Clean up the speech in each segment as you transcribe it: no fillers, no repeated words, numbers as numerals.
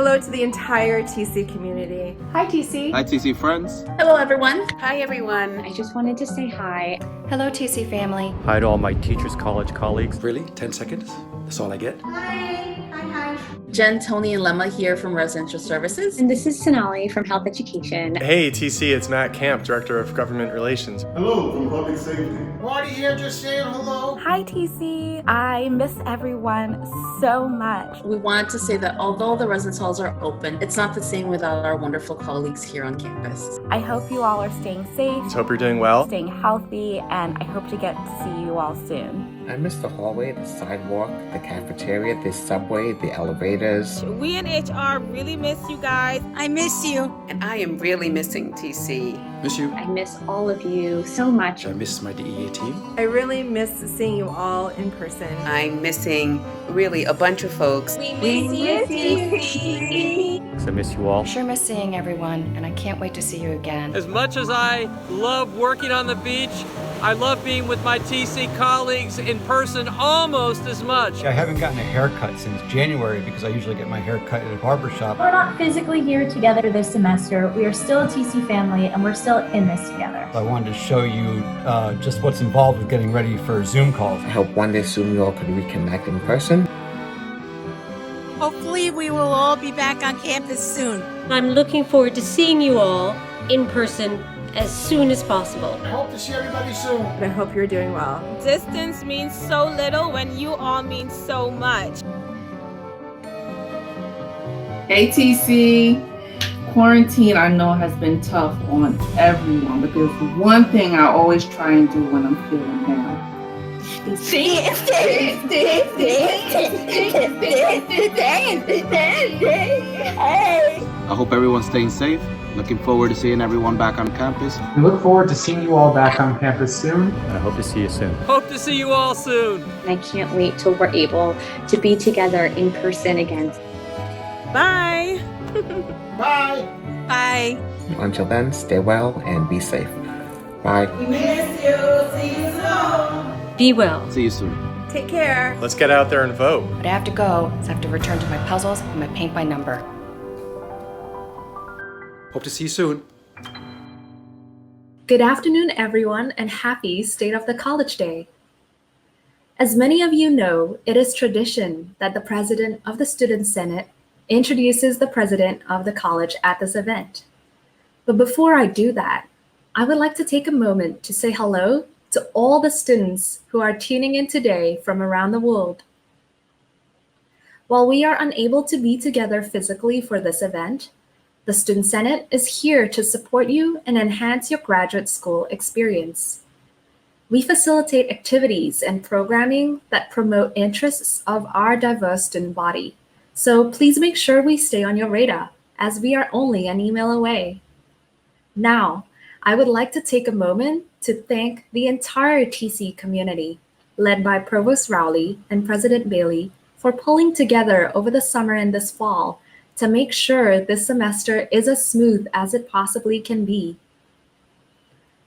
Hello to the entire TC community. Hi, TC. Hi, TC friends. Hello, everyone. Hi, everyone. I just wanted to say hi. Hello, TC family. Hi to all my Teachers College colleagues. Really? 10 seconds? That's all I get? Hi. Jen, Tony, and Lemma here from Residential Services. And this is Sonali from Health Education. Hey, TC, it's Matt Camp, Director of Government Relations. Hello from Public Safety. Marty here just saying hello. Hi, TC. I miss everyone so much. We wanted to say that although the residence halls are open, it's not the same without our wonderful colleagues here on campus. I hope you all are staying safe. Let's hope you're doing well. Staying healthy, and I hope to get to see you all soon. I miss the hallway, the sidewalk, the cafeteria, the subway, the elevators. We in HR really miss you guys. I miss you. And I am really missing TC. Miss you. I miss all of you so much. I miss my DEA team. I really miss seeing you all in person. I'm missing really a bunch of folks. We miss you, TC. I miss you all. Sure miss seeing everyone, and I can't wait to see you again. As much as I love working on the beach, I love being with my TC colleagues in person almost as much. I haven't gotten a haircut since January because I usually get my hair cut at a barbershop. We're not physically here together this semester. We are still a TC family and we're still in this together. I wanted to show you just what's involved with getting ready for Zoom calls. I hope one day soon you all could reconnect in person. Hopefully we will all be back on campus soon. I'm looking forward to seeing you all in person as soon as possible. I hope to see everybody soon. I hope you're doing well. Distance means so little when you all mean so much. Hey, TC. Quarantine, I know, has been tough on everyone, but there's one thing I always try and do when I'm feeling down. I hope everyone's staying safe. Looking forward to seeing everyone back on campus. We look forward to seeing you all back on campus soon. And I hope to see you soon. Hope to see you all soon. And I can't wait till we're able to be together in person again. Bye. Bye. Bye. Until then, stay well and be safe. Bye. We miss you. See you soon. Be well. See you soon. Take care. Let's get out there and vote. But I have to go, so I have to return to my puzzles and my paint by number. Hope to see you soon. Good afternoon, everyone, and happy State of the College Day. As many of you know, it is tradition that the president of the Student Senate introduces the president of the college at this event. But before I do that, I would like to take a moment to say hello to all the students who are tuning in today from around the world. While we are unable to be together physically for this event, the Student Senate is here to support you and enhance your graduate school experience. We facilitate activities and programming that promote interests of our diverse student body. So please make sure we stay on your radar, as we are only an email away. Now, I would like to take a moment to thank the entire TC community, led by Provost Rowley and President Bailey, for pulling together over the summer and this fall to make sure this semester is as smooth as it possibly can be.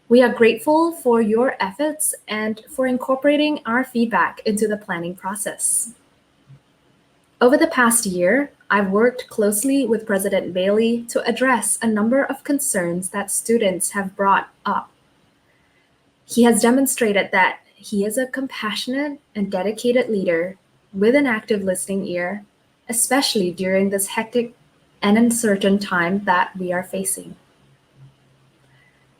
We are grateful for your efforts and for incorporating our feedback into the planning process. Over the past year, I've worked closely with President Bailey to address a number of concerns that students have brought up. He has demonstrated that he is a compassionate and dedicated leader with an active listening ear, especially during this hectic and uncertain time that we are facing.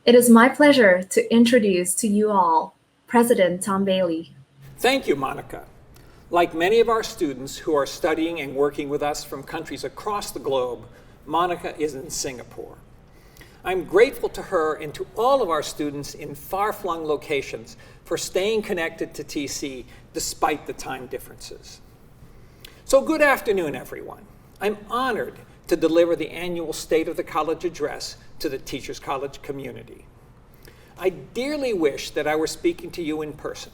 It is my pleasure to introduce to you all President Tom Bailey. Thank you, Monica. Like many of our students who are studying and working with us from countries across the globe, Monica is in Singapore. I'm grateful to her and to all of our students in far-flung locations for staying connected to TC despite the time differences. So good afternoon, everyone. I'm honored to deliver the annual State of the College Address to the Teachers College community. I dearly wish that I were speaking to you in person.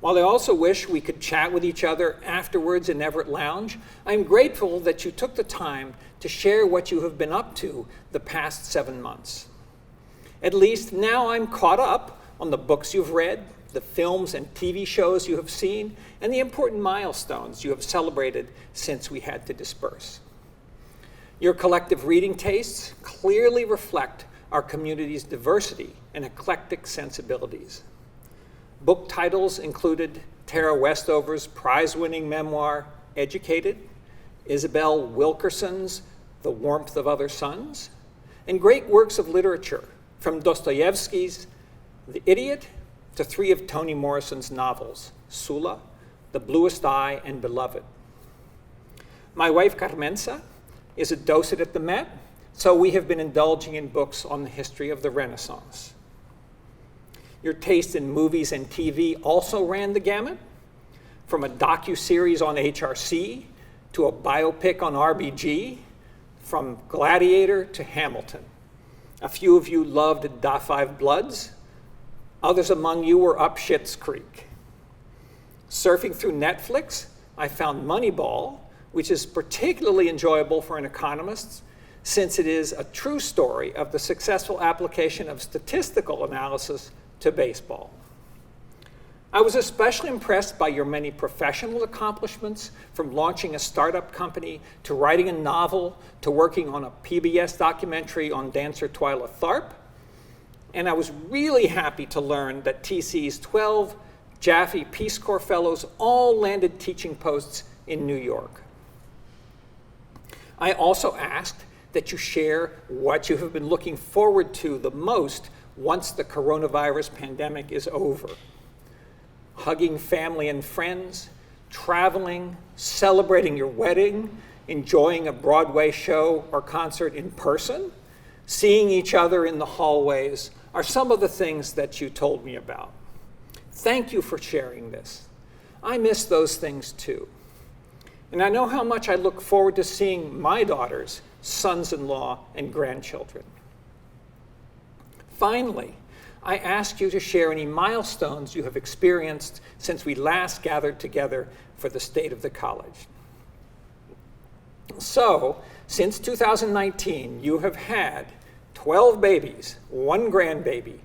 While I also wish we could chat with each other afterwards in Everett Lounge, I'm grateful that you took the time to share what you have been up to the past 7 months. At least now I'm caught up on the books you've read, the films and TV shows you have seen, and the important milestones you have celebrated since we had to disperse. Your collective reading tastes clearly reflect our community's diversity and eclectic sensibilities. Book titles included Tara Westover's prize-winning memoir, Educated, Isabel Wilkerson's The Warmth of Other Suns, and great works of literature, from Dostoevsky's The Idiot to 3 of Toni Morrison's novels, Sula, The Bluest Eye, and Beloved. My wife, Carmenza, is a docent at the Met, so we have been indulging in books on the history of the Renaissance. Your taste in movies and TV also ran the gamut, from a docuseries on HRC to a biopic on RBG, from Gladiator to Hamilton. A few of you loved Da 5 Bloods. Others among you were up Schitt's Creek. Surfing through Netflix, I found Moneyball, which is particularly enjoyable for an economist, since it is a true story of the successful application of statistical analysis to baseball. I was especially impressed by your many professional accomplishments, from launching a startup company to writing a novel to working on a PBS documentary on dancer Twyla Tharp. And I was really happy to learn that TC's 12 Jaffe Peace Corps Fellows all landed teaching posts in New York. I also asked that you share what you have been looking forward to the most once the coronavirus pandemic is over. Hugging family and friends, traveling, celebrating your wedding, enjoying a Broadway show or concert in person, seeing each other in the hallways are some of the things that you told me about. Thank you for sharing this. I miss those things too. And I know how much I look forward to seeing my daughters, sons-in-law, and grandchildren. Finally, I ask you to share any milestones you have experienced since we last gathered together for the State of the College. So, since 2019, you have had 12 babies, 1 grandbaby,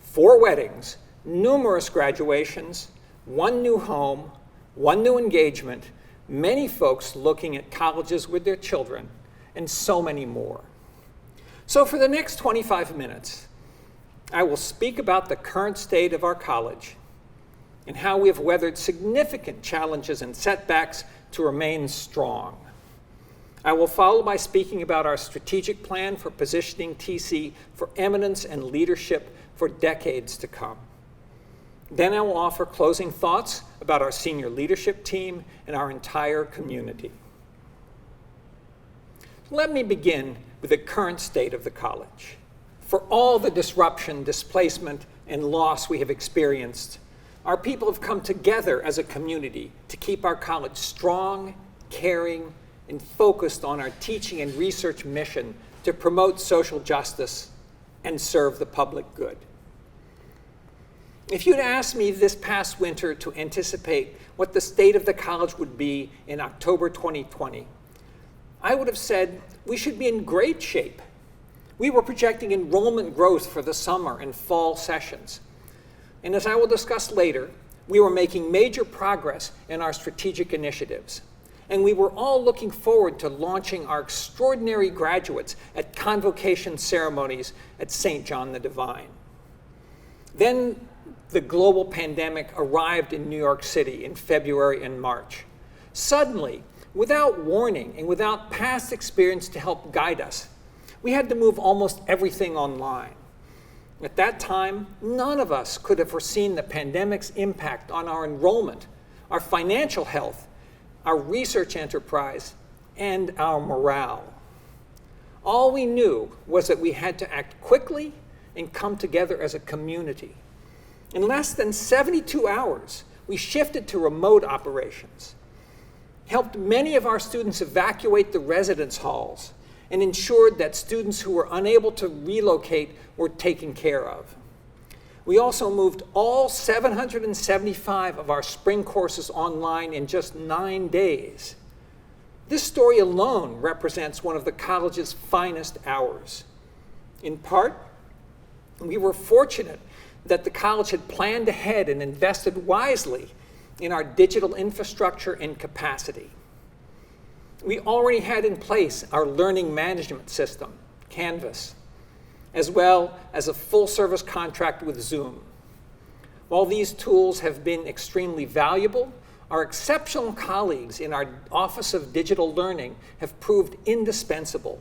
4 weddings, numerous graduations, 1 new home, 1 new engagement, many folks looking at colleges with their children, and so many more. So for the next 25 minutes, I will speak about the current state of our college and how we have weathered significant challenges and setbacks to remain strong. I will follow by speaking about our strategic plan for positioning TC for eminence and leadership for decades to come. Then I will offer closing thoughts about our senior leadership team and our entire community. Let me begin with the current state of the college. For all the disruption, displacement, and loss we have experienced, our people have come together as a community to keep our college strong, caring, and focused on our teaching and research mission to promote social justice and serve the public good. If you'd asked me this past winter to anticipate what the state of the college would be in October 2020, I would have said we should be in great shape. We were projecting enrollment growth for the summer and fall sessions. And as I will discuss later, we were making major progress in our strategic initiatives. And we were all looking forward to launching our extraordinary graduates at convocation ceremonies at St. John the Divine. Then the global pandemic arrived in New York City in February and March. Suddenly, without warning and without past experience to help guide us, we had to move almost everything online. At that time, none of us could have foreseen the pandemic's impact on our enrollment, our financial health, our research enterprise, and our morale. All we knew was that we had to act quickly and come together as a community. In less than 72 hours, we shifted to remote operations, helped many of our students evacuate the residence halls, and ensured that students who were unable to relocate were taken care of. We also moved all 775 of our spring courses online in just 9 days. This story alone represents one of the college's finest hours. In part, we were fortunate that the college had planned ahead and invested wisely in our digital infrastructure and capacity. We already had in place our learning management system, Canvas, as well as a full-service contract with Zoom. While these tools have been extremely valuable, our exceptional colleagues in our Office of Digital Learning have proved indispensable.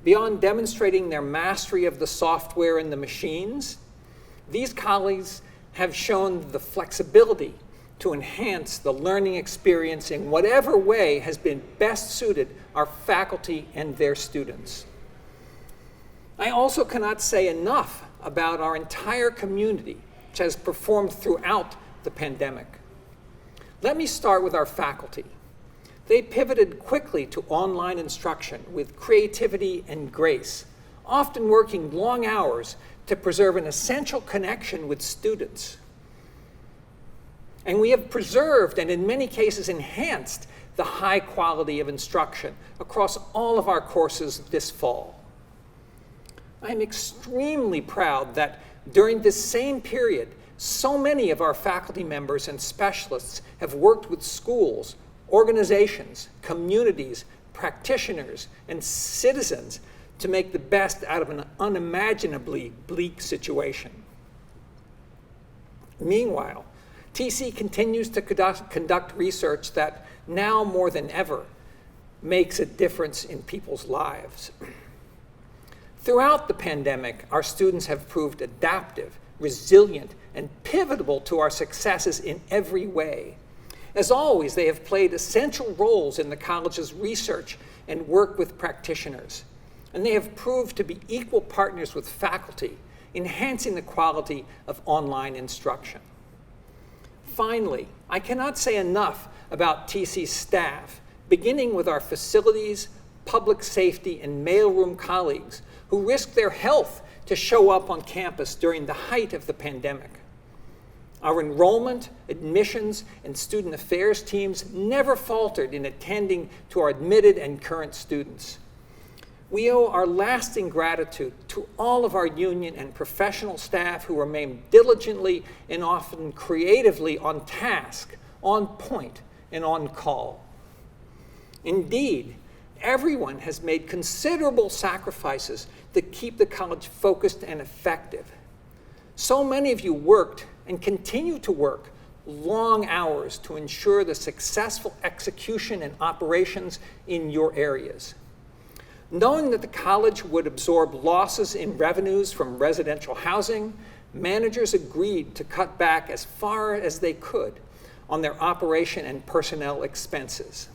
Beyond demonstrating their mastery of the software and the machines, these colleagues have shown the flexibility to enhance the learning experience in whatever way has been best suited our faculty and their students. I also cannot say enough about our entire community, which has performed throughout the pandemic. Let me start with our faculty. They pivoted quickly to online instruction with creativity and grace, often working long hours to preserve an essential connection with students. And we have preserved and in many cases enhanced the high quality of instruction across all of our courses this fall. I'm extremely proud that during this same period, so many of our faculty members and specialists have worked with schools, organizations, communities, practitioners, and citizens to make the best out of an unimaginably bleak situation. Meanwhile, TC continues to conduct research that now more than ever makes a difference in people's lives. Throughout the pandemic, our students have proved adaptive, resilient, and pivotal to our successes in every way. As always, they have played essential roles in the college's research and work with practitioners, and they have proved to be equal partners with faculty, enhancing the quality of online instruction. Finally, I cannot say enough about TC's staff, beginning with our facilities, public safety, and mailroom colleagues who risked their health to show up on campus during the height of the pandemic. Our enrollment, admissions, and student affairs teams never faltered in attending to our admitted and current students. We owe our lasting gratitude to all of our union and professional staff who remain diligently and often creatively on task, on point, and on call. Indeed, everyone has made considerable sacrifices to keep the college focused and effective. So many of you worked and continue to work long hours to ensure the successful execution and operations in your areas. Knowing that the college would absorb losses in revenues from residential housing, managers agreed to cut back as far as they could on their operation and personnel expenses.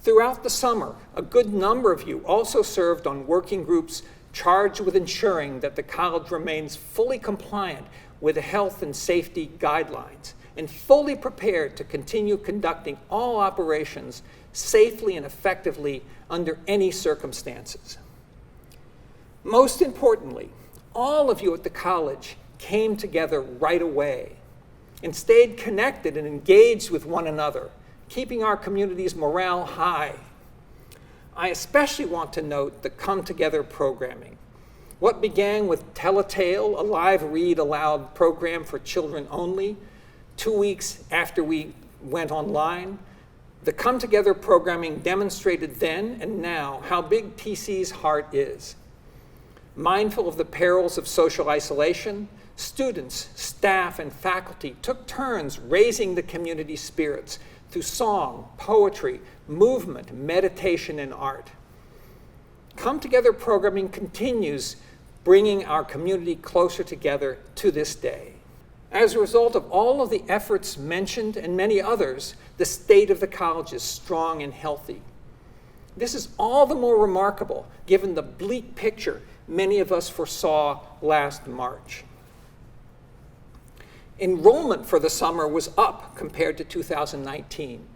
Throughout the summer, a good number of you also served on working groups charged with ensuring that the college remains fully compliant with the health and safety guidelines and fully prepared to continue conducting all operations safely and effectively under any circumstances. Most importantly, all of you at the college came together right away and stayed connected and engaged with one another, keeping our community's morale high. I especially want to note the Come Together programming. What began with Tell a Tale, a live read aloud program for children only, 2 weeks after we went online, the Come Together programming demonstrated then and now how big TC's heart is. Mindful of the perils of social isolation, students, staff, and faculty took turns raising the community spirits through song, poetry, movement, meditation, and art. Come Together programming continues bringing our community closer together to this day. As a result of all of the efforts mentioned and many others, the state of the college is strong and healthy. This is all the more remarkable given the bleak picture many of us foresaw last March. Enrollment for the summer was up compared to 2019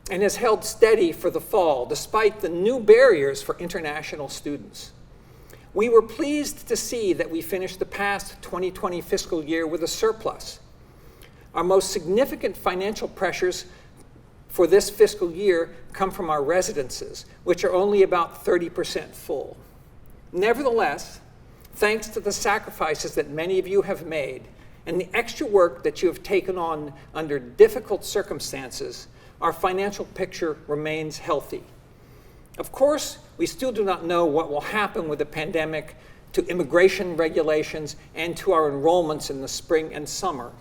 and has held steady for the fall despite the new barriers for international students. We were pleased to see that we finished the past 2020 fiscal year with a surplus. Our most significant financial pressures for this fiscal year come from our residences, which are only about 30% full. Nevertheless, thanks to the sacrifices that many of you have made and the extra work that you have taken on under difficult circumstances, our financial picture remains healthy. Of course, we still do not know what will happen with the pandemic to immigration regulations and to our enrollments in the spring and summer.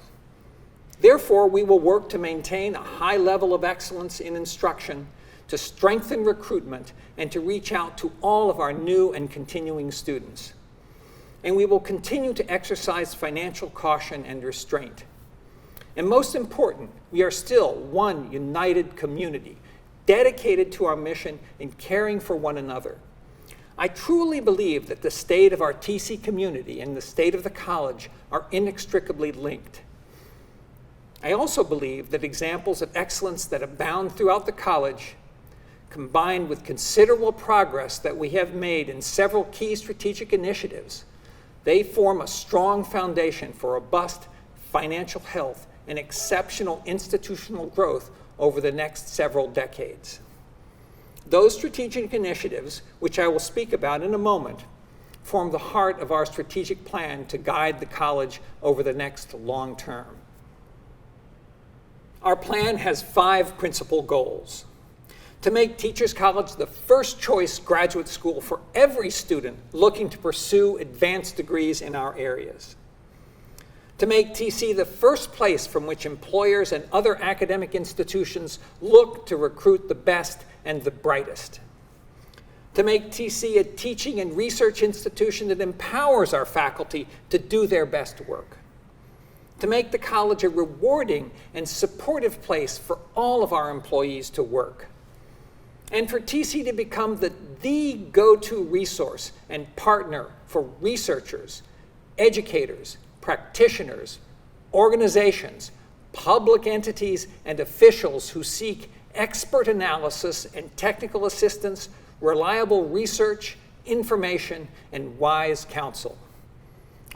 Therefore, we will work to maintain a high level of excellence in instruction, to strengthen recruitment, and to reach out to all of our new and continuing students. And we will continue to exercise financial caution and restraint. And most important, we are still one united community, dedicated to our mission in caring for one another. I truly believe that the state of our TC community and the state of the college are inextricably linked. I also believe that examples of excellence that abound throughout the college, combined with considerable progress that we have made in several key strategic initiatives, they form a strong foundation for robust financial health and exceptional institutional growth over the next several decades. Those strategic initiatives, which I will speak about in a moment, form the heart of our strategic plan to guide the college over the next long term. Our plan has 5 principal goals: to make Teachers College the first choice graduate school for every student looking to pursue advanced degrees in our areas; to make TC the first place from which employers and other academic institutions look to recruit the best and the brightest; to make TC a teaching and research institution that empowers our faculty to do their best work; to make the college a rewarding and supportive place for all of our employees to work; and for TC to become the go-to resource and partner for researchers, educators, practitioners, organizations, public entities, and officials who seek expert analysis and technical assistance, reliable research, information, and wise counsel.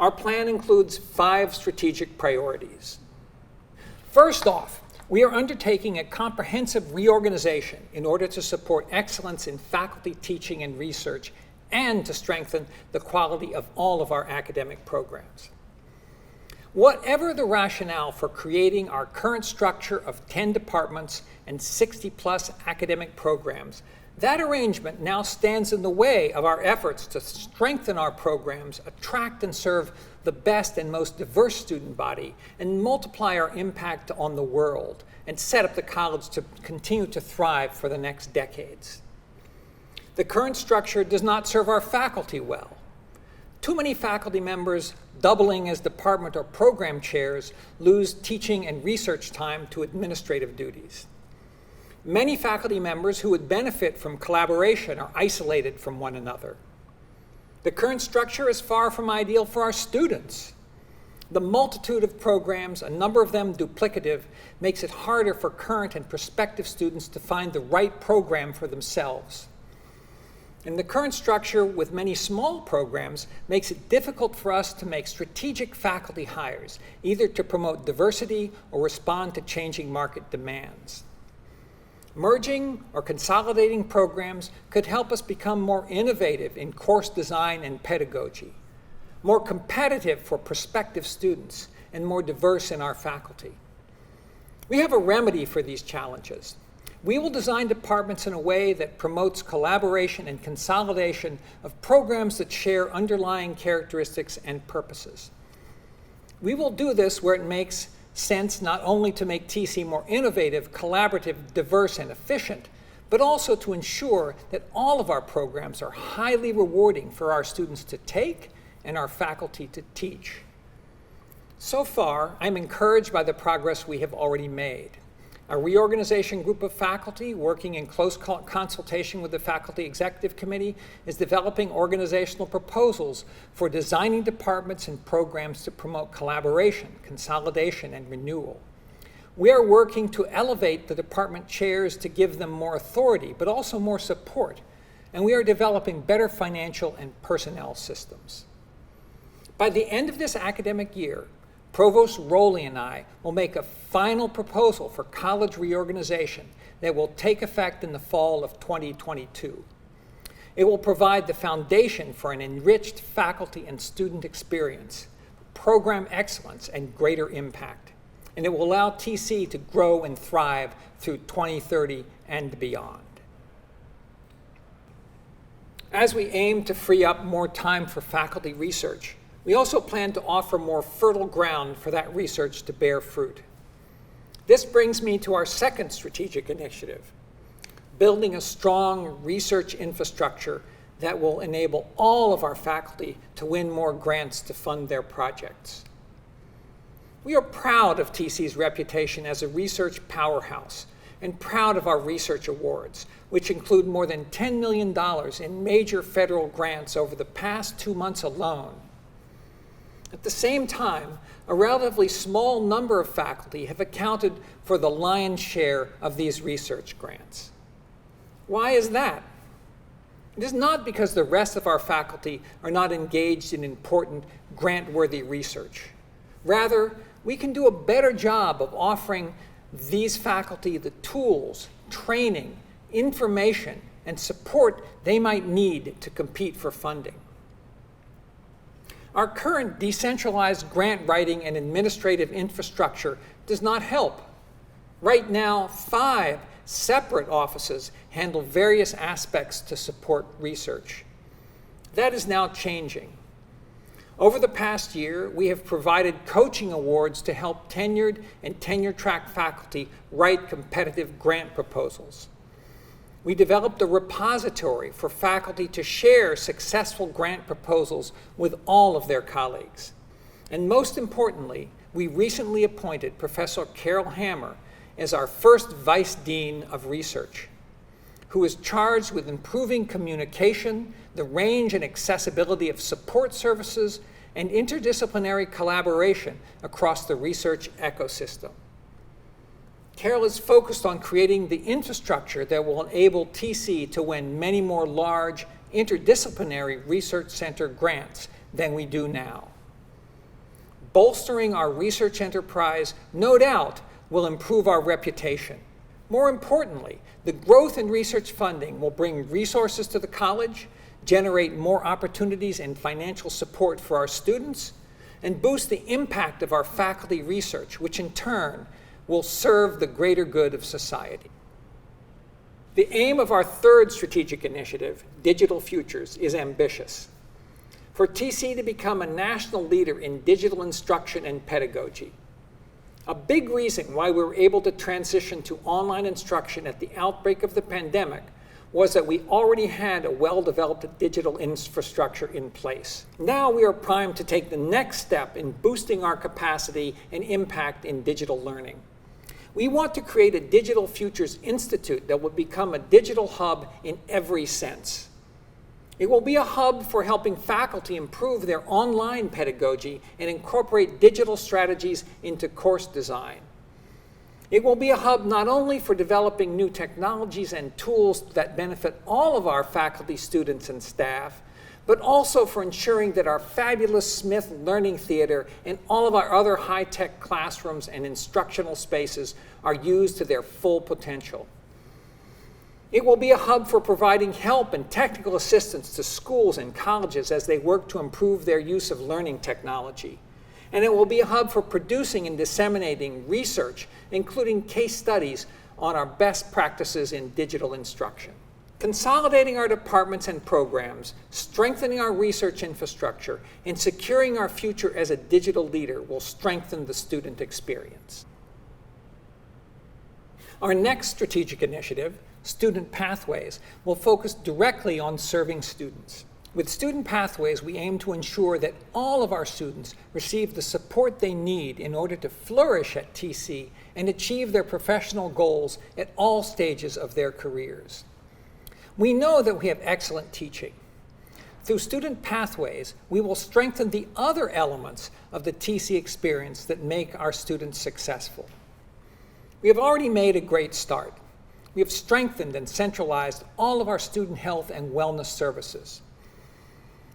Our plan includes 5 strategic priorities. First off, we are undertaking a comprehensive reorganization in order to support excellence in faculty teaching and research and to strengthen the quality of all of our academic programs. Whatever the rationale for creating our current structure of 10 departments and 60+ academic programs, that arrangement now stands in the way of our efforts to strengthen our programs, attract and serve the best and most diverse student body, and multiply our impact on the world, and set up the college to continue to thrive for the next decades. The current structure does not serve our faculty well. Too many faculty members doubling as department or program chairs lose teaching and research time to administrative duties. Many faculty members who would benefit from collaboration are isolated from one another. The current structure is far from ideal for our students. The multitude of programs, a number of them duplicative, makes it harder for current and prospective students to find the right program for themselves. And the current structure with many small programs makes it difficult for us to make strategic faculty hires, either to promote diversity or respond to changing market demands. Merging or consolidating programs could help us become more innovative in course design and pedagogy, more competitive for prospective students, and more diverse in our faculty. We have a remedy for these challenges. We will design departments in a way that promotes collaboration and consolidation of programs that share underlying characteristics and purposes. We will do this where it makes sense not only to make TC more innovative, collaborative, diverse, and efficient, but also to ensure that all of our programs are highly rewarding for our students to take and our faculty to teach. So far, I'm encouraged by the progress we have already made. A reorganization group of faculty working in close consultation with the Faculty Executive Committee is developing organizational proposals for designing departments and programs to promote collaboration, consolidation, and renewal. We are working to elevate the department chairs to give them more authority, but also more support, and we are developing better financial and personnel systems. By the end of this academic year, Provost Rowley and I will make a final proposal for college reorganization that will take effect in the fall of 2022. It will provide the foundation for an enriched faculty and student experience, program excellence, and greater impact. and it will allow TC to grow and thrive through 2030 and beyond. As we aim to free up more time for faculty research, we also plan to offer more fertile ground for that research to bear fruit. This brings me to our second strategic initiative, building a strong research infrastructure that will enable all of our faculty to win more grants to fund their projects. We are proud of TC's reputation as a research powerhouse and proud of our research awards, which include more than $10 million in major federal grants over the past 2 months alone. At the same time, a relatively small number of faculty have accounted for the lion's share of these research grants. Why is that? It is not because the rest of our faculty are not engaged in important grant-worthy research. Rather, we can do a better job of offering these faculty the tools, training, information, and support they might need to compete for funding. Our current decentralized grant writing and administrative infrastructure does not help. Right now, 5 separate offices handle various aspects to support research. That is now changing. Over the past year, we have provided coaching awards to help tenured and tenure-track faculty write competitive grant proposals. We developed a repository for faculty to share successful grant proposals with all of their colleagues. And most importantly, we recently appointed Professor Carol Hammer as our first Vice Dean of Research, who is charged with improving communication, the range and accessibility of support services, and interdisciplinary collaboration across the research ecosystem. Carol is focused on creating the infrastructure that will enable TC to win many more large, interdisciplinary research center grants than we do now. Bolstering our research enterprise, no doubt, will improve our reputation. More importantly, the growth in research funding will bring resources to the college, generate more opportunities and financial support for our students, and boost the impact of our faculty research, which in turn will serve the greater good of society. The aim of our third strategic initiative, Digital Futures, is ambitious. For TC to become a national leader in digital instruction and pedagogy. A big reason why we were able to transition to online instruction at the outbreak of the pandemic was that we already had a well-developed digital infrastructure in place. Now we are primed to take the next step in boosting our capacity and impact in digital learning. We want to create a Digital Futures Institute that will become a digital hub in every sense. It will be a hub for helping faculty improve their online pedagogy and incorporate digital strategies into course design. It will be a hub not only for developing new technologies and tools that benefit all of our faculty, students, and staff, but also for ensuring that our fabulous Smith Learning Theater and all of our other high-tech classrooms and instructional spaces are used to their full potential. It will be a hub for providing help and technical assistance to schools and colleges as they work to improve their use of learning technology. And it will be a hub for producing and disseminating research, including case studies on our best practices in digital instruction. Consolidating our departments and programs, strengthening our research infrastructure, and securing our future as a digital leader will strengthen the student experience. Our next strategic initiative, Student Pathways, will focus directly on serving students. With Student Pathways, we aim to ensure that all of our students receive the support they need in order to flourish at TC and achieve their professional goals at all stages of their careers. We know that we have excellent teaching. Through Student Pathways, we will strengthen the other elements of the TC experience that make our students successful. We have already made a great start. We have strengthened and centralized all of our student health and wellness services.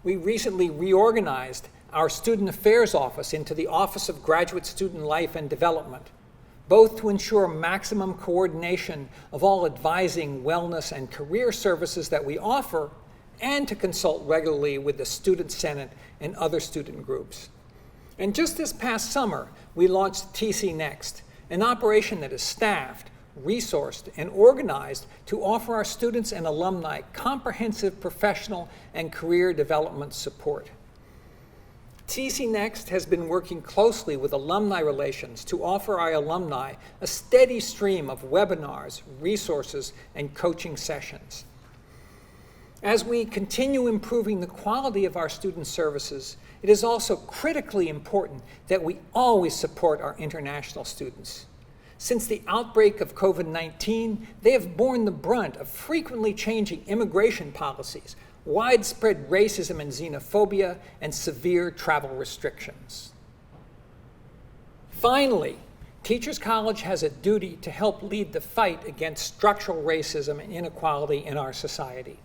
We recently reorganized our Student Affairs Office into the Office of Graduate Student Life and Development, both to ensure maximum coordination of all advising, wellness, and career services that we offer, and to consult regularly with the Student Senate and other student groups. And just this past summer, we launched TC Next, an operation that is staffed, resourced, and organized to offer our students and alumni comprehensive professional and career development support. TC Next has been working closely with alumni relations to offer our alumni a steady stream of webinars, resources, and coaching sessions. As we continue improving the quality of our student services, it is also critically important that we always support our international students. Since the outbreak of COVID-19, they have borne the brunt of frequently changing immigration policies, widespread racism and xenophobia, and severe travel restrictions. Finally, Teachers College has a duty to help lead the fight against structural racism and inequality in our society.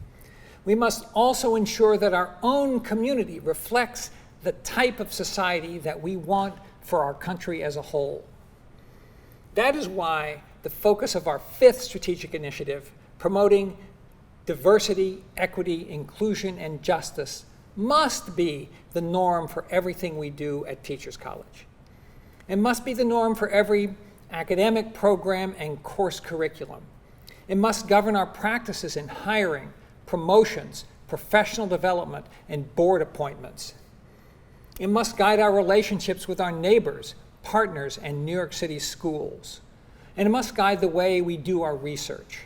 We must also ensure that our own community reflects the type of society that we want for our country as a whole. That is why the focus of our 5th strategic initiative, promoting diversity, equity, inclusion, and justice, must be the norm for everything we do at Teachers College. It must be the norm for every academic program and course curriculum. It must govern our practices in hiring, promotions, professional development, and board appointments. It must guide our relationships with our neighbors, partners, and New York City schools. And it must guide the way we do our research.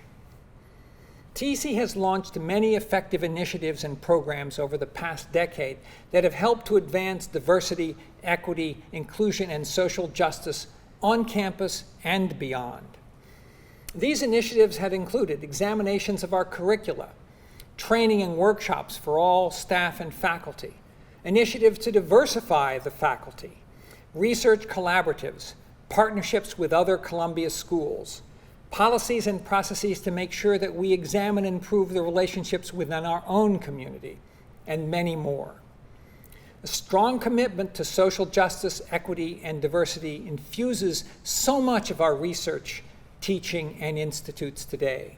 TC has launched many effective initiatives and programs over the past decade that have helped to advance diversity, equity, inclusion, and social justice on campus and beyond. These initiatives have included examinations of our curricula, training and workshops for all staff and faculty, initiatives to diversify the faculty, research collaboratives, partnerships with other Columbia schools, policies and processes to make sure that we examine and improve the relationships within our own community, and many more. A strong commitment to social justice, equity, and diversity infuses so much of our research, teaching, and institutes today.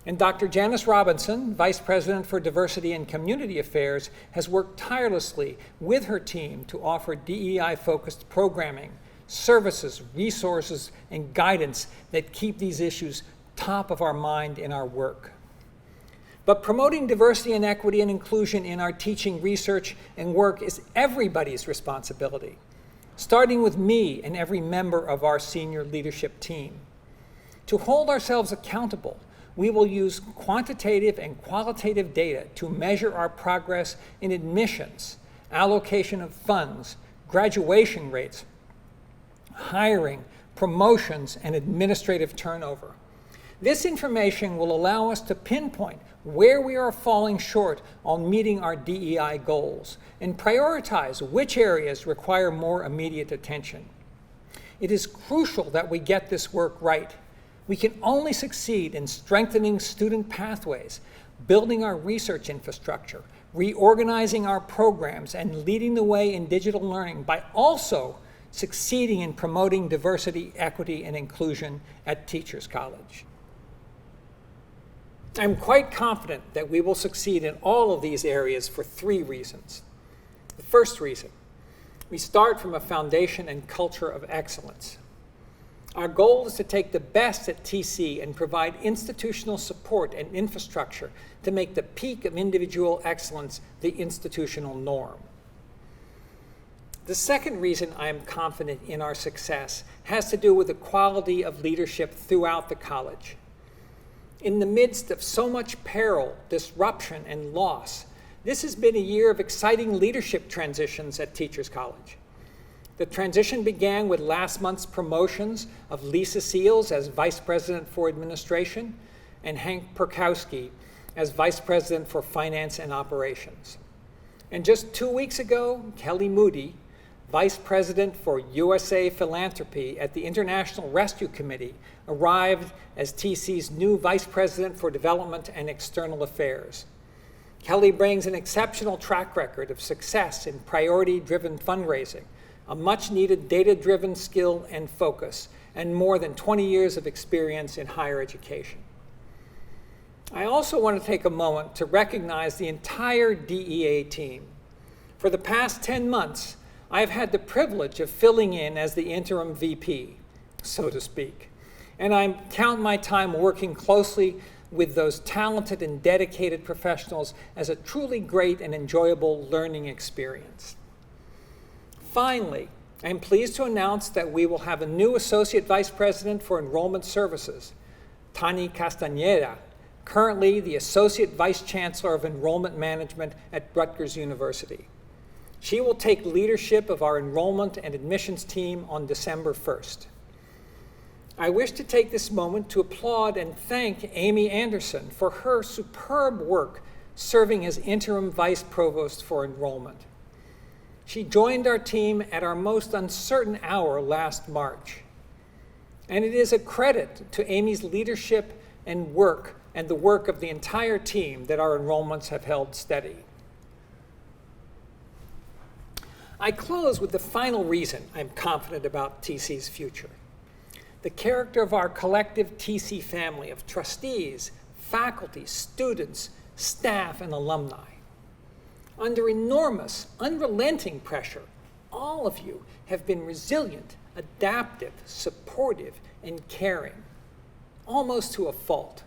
And Dr. Janice Robinson, Vice President for Diversity and Community Affairs, has worked tirelessly with her team to offer DEI-focused programming, services, resources, and guidance that keep these issues top of our mind in our work. But promoting diversity and equity and inclusion in our teaching, research, and work is everybody's responsibility, starting with me and every member of our senior leadership team. To hold ourselves accountable, we will use quantitative and qualitative data to measure our progress in admissions, allocation of funds, graduation rates, hiring, promotions, and administrative turnover. This information will allow us to pinpoint where we are falling short on meeting our DEI goals and prioritize which areas require more immediate attention. It is crucial that we get this work right. We can only succeed in strengthening student pathways, building our research infrastructure, reorganizing our programs, and leading the way in digital learning by also succeeding in promoting diversity, equity, and inclusion at Teachers College. I'm quite confident that we will succeed in all of these areas for 3 reasons. The first reason, we start from a foundation and culture of excellence. Our goal is to take the best at TC and provide institutional support and infrastructure to make the peak of individual excellence the institutional norm. The second reason I am confident in our success has to do with the quality of leadership throughout the college. In the midst of so much peril, disruption, and loss, this has been a year of exciting leadership transitions at Teachers College. The transition began with last month's promotions of Lisa Seals as Vice President for Administration and Hank Perkowski as Vice President for Finance and Operations. And just 2 weeks ago, Kelly Moody, Vice President for USA Philanthropy at the International Rescue Committee, arrived as TC's new Vice President for Development and External Affairs. Kelly brings an exceptional track record of success in priority-driven fundraising, a much-needed data-driven skill and focus, and more than 20 years of experience in higher education. I also want to take a moment to recognize the entire DEA team. For the past 10 months, I have had the privilege of filling in as the interim VP, so to speak, and I count my time working closely with those talented and dedicated professionals as a truly great and enjoyable learning experience. Finally, I am pleased to announce that we will have a new Associate Vice President for Enrollment Services, Tani Castañeda, currently the Associate Vice Chancellor of Enrollment Management at Rutgers University. She will take leadership of our enrollment and admissions team on December 1st. I wish to take this moment to applaud and thank Amy Anderson for her superb work serving as Interim Vice Provost for Enrollment. She joined our team at our most uncertain hour last March. And it is a credit to Amy's leadership and work and the work of the entire team that our enrollments have held steady. I close with the final reason I'm confident about TC's future. The character of our collective TC family of trustees, faculty, students, staff, and alumni. Under enormous, unrelenting pressure, all of you have been resilient, adaptive, supportive, and caring, almost to a fault.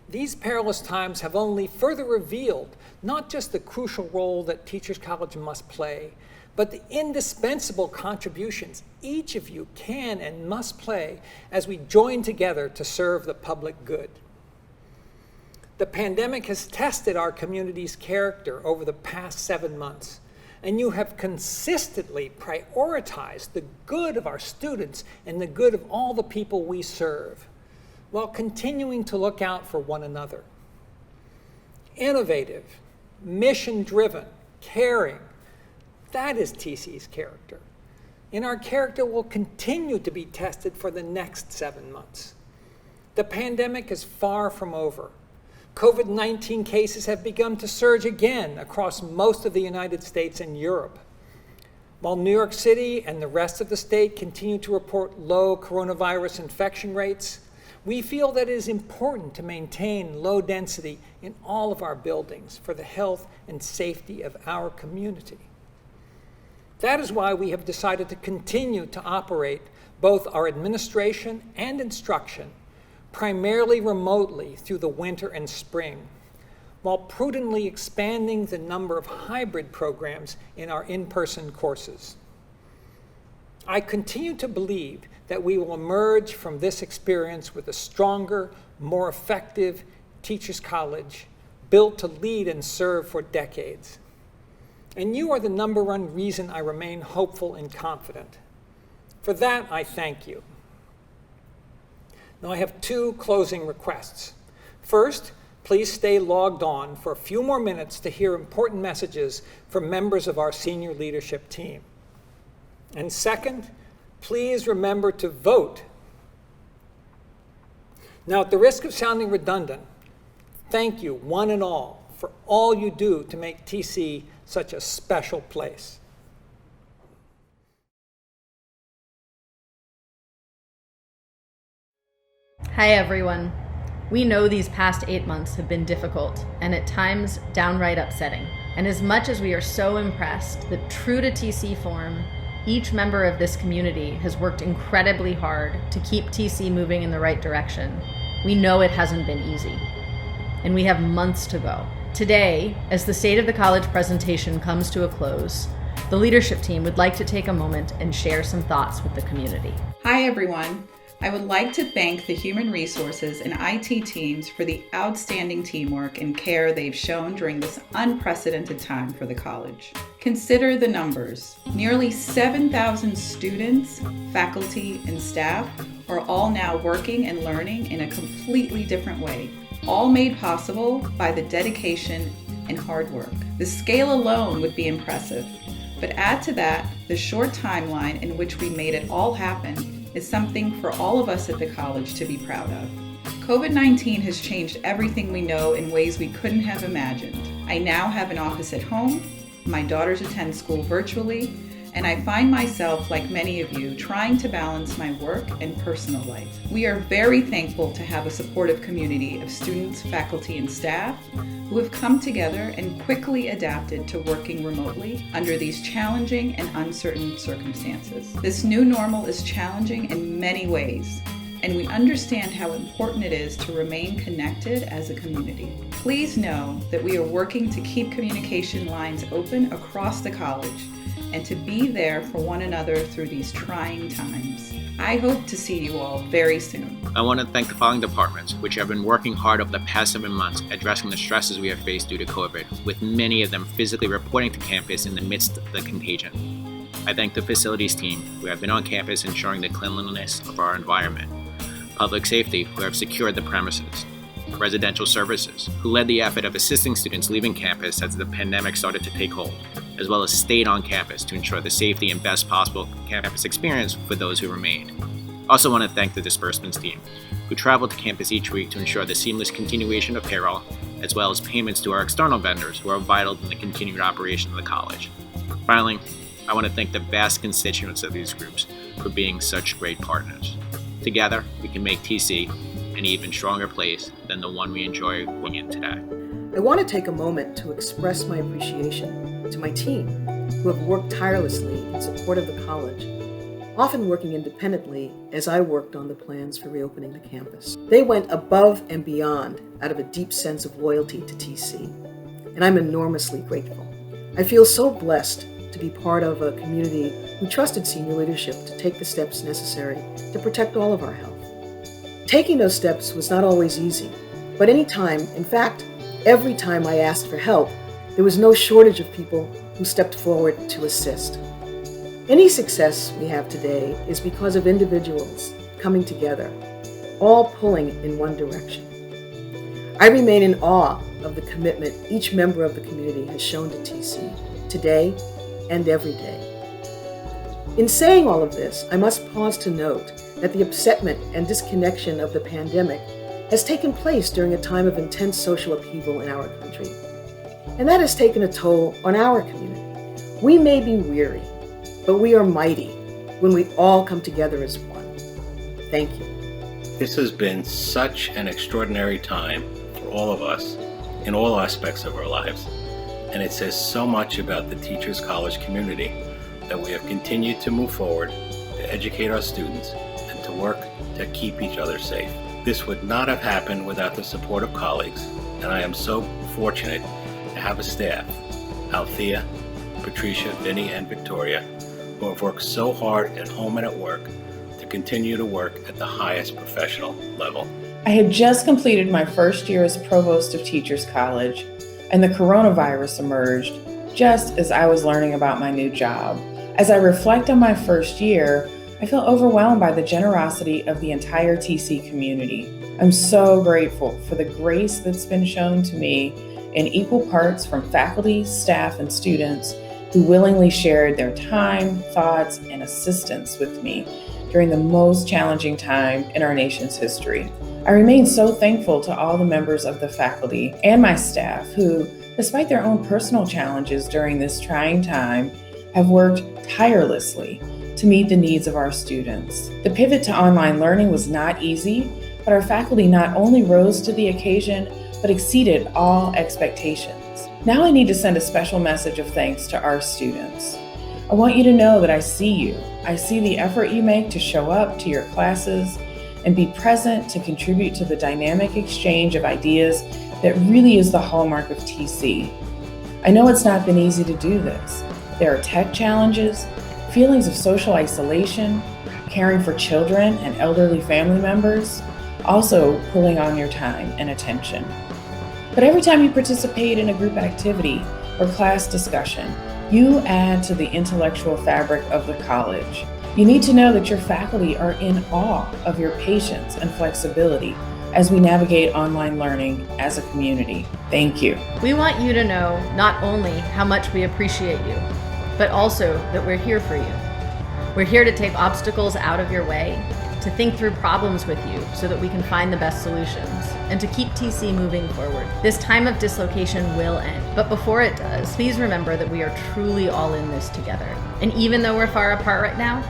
These perilous times have only further revealed not just the crucial role that Teachers College must play, but the indispensable contributions each of you can and must play as we join together to serve the public good. The pandemic has tested our community's character over the past 7 months, and you have consistently prioritized the good of our students and the good of all the people we serve, while continuing to look out for one another. Innovative, mission-driven, caring, that is TC's character. And our character will continue to be tested for the next 7 months. The pandemic is far from over. COVID-19 cases have begun to surge again across most of the United States and Europe. While New York City and the rest of the state continue to report low coronavirus infection rates, we feel that it is important to maintain low density in all of our buildings for the health and safety of our community. That is why we have decided to continue to operate both our administration and instruction primarily remotely through the winter and spring, while prudently expanding the number of hybrid programs in our in-person courses. I continue to believe that we will emerge from this experience with a stronger, more effective Teachers College built to lead and serve for decades. And you are the number one reason I remain hopeful and confident. For that, I thank you. Now, I have 2 closing requests. First, please stay logged on for a few more minutes to hear important messages from members of our senior leadership team. And second, please remember to vote. Now, at the risk of sounding redundant, thank you, one and all, for all you do to make TC such a special place. Hi everyone. We know these past 8 months have been difficult and at times downright upsetting. And as much as we are so impressed that true to TC form, each member of this community has worked incredibly hard to keep TC moving in the right direction, we know it hasn't been easy. And we have months to go. Today, as the State of the College presentation comes to a close, the leadership team would like to take a moment and share some thoughts with the community. Hi everyone. I would like to thank the Human Resources and IT teams for the outstanding teamwork and care they've shown during this unprecedented time for the college. Consider the numbers. Nearly 7,000 students, faculty, and staff are all now working and learning in a completely different way, all made possible by the dedication and hard work. The scale alone would be impressive, but add to that the short timeline in which we made it all happen is something for all of us at the college to be proud of. COVID-19 has changed everything we know in ways we couldn't have imagined. I now have an office at home, my daughters attend school virtually, and I find myself, like many of you, trying to balance my work and personal life. We are very thankful to have a supportive community of students, faculty, and staff who have come together and quickly adapted to working remotely under these challenging and uncertain circumstances. This new normal is challenging in many ways, and we understand how important it is to remain connected as a community. Please know that we are working to keep communication lines open across the college and to be there for one another through these trying times. I hope to see you all very soon. I want to thank the following departments, which have been working hard over the past 7 months addressing the stresses we have faced due to COVID, with many of them physically reporting to campus in the midst of the contagion. I thank the facilities team, who have been on campus ensuring the cleanliness of our environment. Public safety, who have secured the premises. Residential services, who led the effort of assisting students leaving campus as the pandemic started to take hold, as well as stayed on campus to ensure the safety and best possible campus experience for those who remained. I also want to thank the disbursements team, who traveled to campus each week to ensure the seamless continuation of payroll, as well as payments to our external vendors who are vital in the continued operation of the college. Finally, I want to thank the vast constituents of these groups for being such great partners. Together, we can make TC an even stronger place than the one we enjoy being in today. I want to take a moment to express my appreciation to my team, who have worked tirelessly in support of the college, often working independently as I worked on the plans for reopening the campus. They went above and beyond out of a deep sense of loyalty to TC, and I'm enormously grateful. I feel so blessed to be part of a community who trusted senior leadership to take the steps necessary to protect all of our health. Taking those steps was not always easy, but anytime, in fact, every time I asked for help, there was no shortage of people who stepped forward to assist. Any success we have today is because of individuals coming together, all pulling in one direction. I remain in awe of the commitment each member of the community has shown to TC, today and every day. In saying all of this, I must pause to note that the upsetment and disconnection of the pandemic has taken place during a time of intense social upheaval in our country. And that has taken a toll on our community. We may be weary, but we are mighty when we all come together as one. Thank you. This has been such an extraordinary time for all of us in all aspects of our lives. And it says so much about the Teachers College community that we have continued to move forward, to educate our students, and to work to keep each other safe. This would not have happened without the support of colleagues, and I am so fortunate to have a staff, Althea, Patricia, Vinny, and Victoria, who have worked so hard at home and at work to continue to work at the highest professional level. I had just completed my first year as provost of Teachers College, and the coronavirus emerged just as I was learning about my new job. As I reflect on my first year, I feel overwhelmed by the generosity of the entire TC community. I'm so grateful for the grace that's been shown to me in equal parts from faculty, staff, and students who willingly shared their time, thoughts, and assistance with me during the most challenging time in our nation's history. I remain so thankful to all the members of the faculty and my staff who, despite their own personal challenges during this trying time, have worked tirelessly to meet the needs of our students. The pivot to online learning was not easy, but our faculty not only rose to the occasion, but exceeded all expectations. Now I need to send a special message of thanks to our students. I want you to know that I see you. I see the effort you make to show up to your classes and be present to contribute to the dynamic exchange of ideas that really is the hallmark of TC. I know it's not been easy to do this. There are tech challenges, feelings of social isolation, caring for children and elderly family members, also pulling on your time and attention. But every time you participate in a group activity or class discussion, you add to the intellectual fabric of the college. You need to know that your faculty are in awe of your patience and flexibility as we navigate online learning as a community. Thank you. We want you to know not only how much we appreciate you, but also that we're here for you. We're here to take obstacles out of your way, to think through problems with you so that we can find the best solutions, and to keep TC moving forward. This time of dislocation will end, but before it does, please remember that we are truly all in this together. And even though we're far apart right now,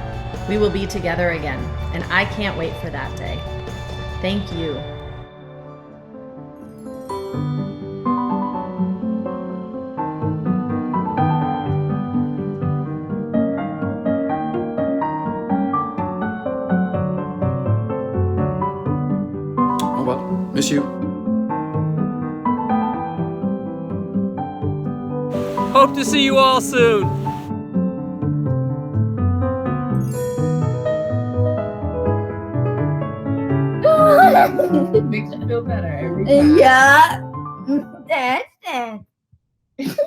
we will be together again, and I can't wait for that day. Thank you. Oh well, miss you. Hope to see you all soon. Makes you feel better every time. Yeah. That's that.